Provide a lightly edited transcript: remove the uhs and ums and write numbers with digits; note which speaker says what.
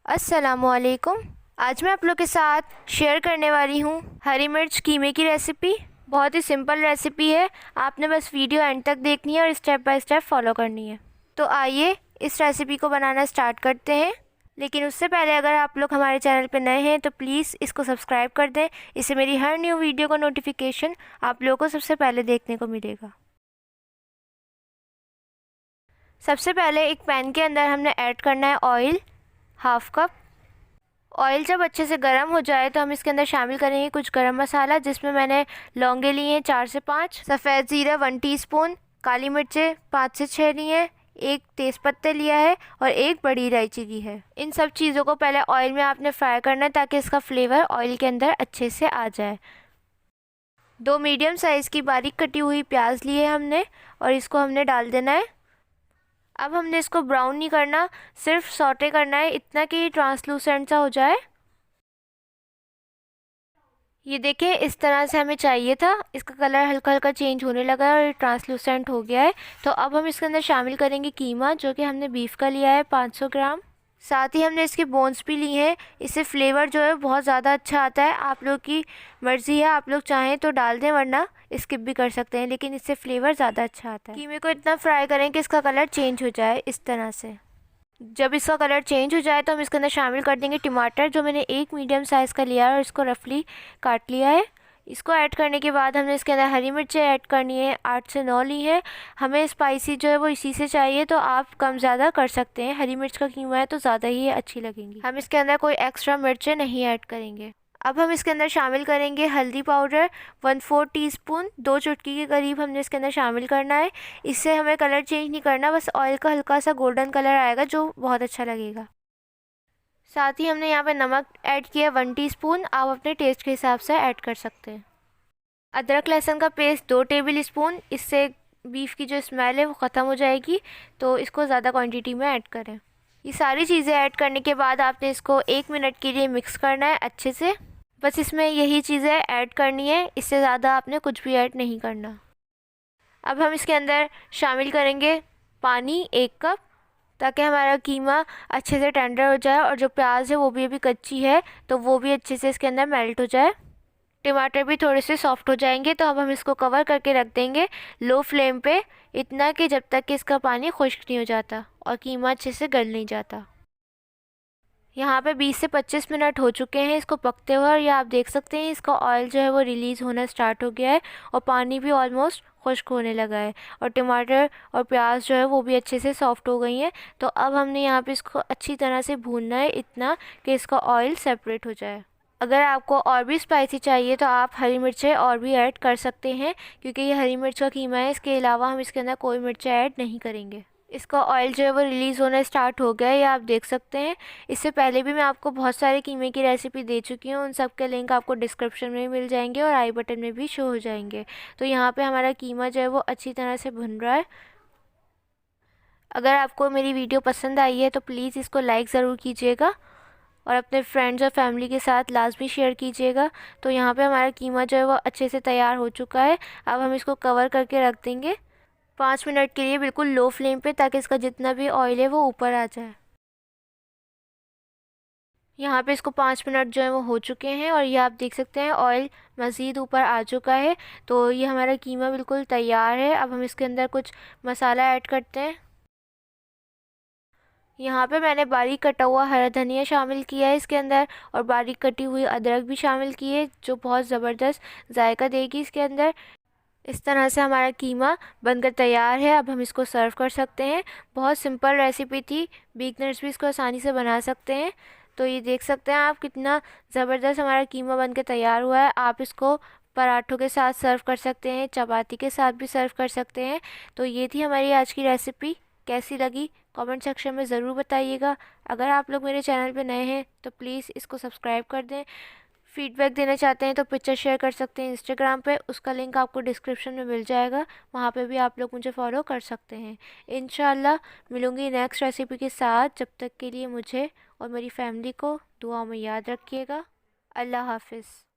Speaker 1: अस्सलामुअलैकुम। आज मैं आप लोग के साथ शेयर करने वाली हूँ हरी मिर्च कीमे की रेसिपी। बहुत ही सिंपल रेसिपी है, आपने बस वीडियो एंड तक देखनी है और स्टेप बाय स्टेप फॉलो करनी है। तो आइए इस रेसिपी को बनाना स्टार्ट करते हैं। लेकिन उससे पहले अगर आप लोग हमारे चैनल पर नए हैं तो प्लीज़ इसको सब्सक्राइब कर दें, इससे मेरी हर न्यू वीडियो का नोटिफिकेशन आप लोगों को सबसे पहले देखने को मिलेगा। सबसे पहले एक पैन के अंदर हमने ऐड करना है ऑयल, हाफ कप। ऑयल जब अच्छे से गर्म हो जाए तो हम इसके अंदर शामिल करेंगे कुछ गरम मसाला, जिसमें मैंने लौंगे लिए हैं 4 से 5, सफ़ेद ज़ीरा 1 टीस्पून, काली मिर्चें 5 से 6 ली हैं, एक तेज़पत्ता लिया है और एक बड़ी इलायची ली है। इन सब चीज़ों को पहले ऑयल में आपने फ्राई करना है ताकि इसका फ्लेवर ऑयल के अंदर अच्छे से आ जाए। 2 मीडियम साइज़ की बारीक कटी हुई प्याज ली है हमने और इसको हमने डाल देना है। अब हमने इसको ब्राउन नहीं करना, सिर्फ सौटे करना है, इतना कि ये ट्रांसलूसेंट सा हो जाए। ये देखिए इस तरह से हमें चाहिए था। इसका कलर हल्का हल्का चेंज होने लगा है और ये ट्रांसलूसेंट हो गया है। तो अब हम इसके अंदर शामिल करेंगे कीमा, जो कि हमने बीफ का लिया है 500 ग्राम। साथ ही हमने इसकी बोन्स भी ली हैं। इससे फ्लेवर जो है बहुत ज़्यादा अच्छा आता है। आप लोग की मर्ज़ी है, आप लोग चाहें तो डाल दें वरना स्किप भी कर सकते हैं, लेकिन इससे फ्लेवर ज़्यादा अच्छा आता है। कीमे को इतना फ्राई करें कि इसका कलर चेंज हो जाए इस तरह से। जब इसका कलर चेंज हो जाए तो हम इसके अंदर शामिल कर देंगे टमाटर, जो मैंने एक मीडियम साइज़ का लिया है और इसको रफली काट लिया है। इसको ऐड करने के बाद हमने इसके अंदर हरी मिर्चें ऐड करनी है, 8 से 9 ली है। हमें स्पाइसी जो है वो इसी से चाहिए, तो आप कम ज़्यादा कर सकते हैं। हरी मिर्च का कीमा है तो ज़्यादा ही अच्छी लगेंगी। हम इसके अंदर कोई एक्स्ट्रा मिर्चें नहीं ऐड करेंगे। अब हम इसके अंदर शामिल करेंगे हल्दी पाउडर 1/4 टीस्पून, 2 चुटकी के करीब हमने इसके अंदर शामिल करना है। इससे हमें कलर चेंज नहीं करना, बस ऑयल का हल्का सा गोल्डन कलर आएगा जो बहुत अच्छा लगेगा। साथ ही हमने यहाँ पे नमक ऐड किया 1 टीस्पून, आप अपने टेस्ट के हिसाब से ऐड कर सकते हैं। अदरक लहसुन का पेस्ट 2 टेबल स्पून, इससे बीफ की जो स्मेल है वो ख़त्म हो जाएगी, तो इसको ज़्यादा क्वांटिटी में ऐड करें। ये सारी चीज़ें ऐड करने के बाद आपने इसको 1 मिनट के लिए मिक्स करना है अच्छे से। बस इसमें यही चीज़ें ऐड करनी है, इससे ज़्यादा आपने कुछ भी ऐड नहीं करना। अब हम इसके अंदर शामिल करेंगे पानी 1 कप, ताकि हमारा कीमा अच्छे से टेंडर हो जाए और जो प्याज है वो भी अभी कच्ची है तो वो भी अच्छे से इसके अंदर मेल्ट हो जाए। टमाटर भी थोड़े से सॉफ्ट हो जाएंगे, तो अब हम इसको कवर करके रख देंगे लो फ्लेम पे, इतना कि जब तक कि इसका पानी खुश्क नहीं हो जाता और कीमा अच्छे से गल नहीं जाता। यहाँ पे 20 से 25 मिनट हो चुके हैं इसको पकते हुए, और ये आप देख सकते हैं इसका ऑयल जो है वो रिलीज़ होना स्टार्ट हो गया है और पानी भी ऑलमोस्ट खुश्क होने लगा है और टमाटर और प्याज जो है वो भी अच्छे से सॉफ्ट हो गई हैं। तो अब हमने यहाँ पे इसको अच्छी तरह से भूनना है, इतना कि इसका ऑयल सेपरेट हो जाए। अगर आपको और भी स्पाइसी चाहिए तो आप हरी मिर्चें और भी ऐड कर सकते हैं, क्योंकि ये हरी मिर्च का कीमा है, इसके अलावा हम इसके अंदर कोई मिर्चें ऐड नहीं करेंगे। इसका ऑयल जो है वो रिलीज़ होना स्टार्ट हो गया है, ये आप देख सकते हैं। इससे पहले भी मैं आपको बहुत सारे कीमे की रेसिपी दे चुकी हूँ, उन सब के लिंक आपको डिस्क्रिप्शन में मिल जाएंगे और आई बटन में भी शो हो जाएंगे। तो यहाँ पे हमारा कीमा जो है वो अच्छी तरह से भुन रहा है। अगर आपको मेरी वीडियो पसंद आई है तो प्लीज़ इसको लाइक ज़रूर कीजिएगा और अपने फ्रेंड्स और फैमिली के साथ लाजमी शेयर कीजिएगा। तो यहाँ पे हमारा कीमा जो है वो अच्छे से तैयार हो चुका है। अब हम इसको कवर करके रख देंगे 5 मिनट के लिए, बिल्कुल लो फ्लेम पे, ताकि इसका जितना भी ऑयल है वो ऊपर आ जाए। यहाँ पे इसको 5 मिनट जो है वो हो चुके हैं और ये आप देख सकते हैं ऑयल मज़ीद ऊपर आ चुका है। तो ये हमारा कीमा बिल्कुल तैयार है। अब हम इसके अंदर कुछ मसाला ऐड करते हैं। यहाँ पे मैंने बारीक कटा हुआ हरा धनिया शामिल किया है इसके अंदर, और बारीक कटी हुई अदरक भी शामिल की है, जो बहुत ज़बरदस्त जायका देगी इसके अंदर। इस तरह से हमारा कीमा बनकर तैयार है। अब हम इसको सर्व कर सकते हैं। बहुत सिंपल रेसिपी थी, बिगनर्स भी इसको आसानी से बना सकते हैं। तो ये देख सकते हैं आप कितना ज़बरदस्त हमारा कीमा बनकर तैयार हुआ है। आप इसको पराठों के साथ सर्व कर सकते हैं, चपाती के साथ भी सर्व कर सकते हैं। तो ये थी हमारी आज की रेसिपी। कैसी लगी कमेंट सेक्शन में ज़रूर बताइएगा। अगर आप लोग मेरे चैनल पे नए हैं तो प्लीज़ इसको सब्सक्राइब कर दें। फीडबैक देना चाहते हैं तो पिक्चर शेयर कर सकते हैं इंस्टाग्राम पे, उसका लिंक आपको डिस्क्रिप्शन में मिल जाएगा, वहाँ पे भी आप लोग मुझे फॉलो कर सकते हैं। इंशाल्लाह मिलूँगी नेक्स्ट रेसिपी के साथ। जब तक के लिए मुझे और मेरी फैमिली को दुआ में याद रखिएगा। अल्लाह हाफिज़।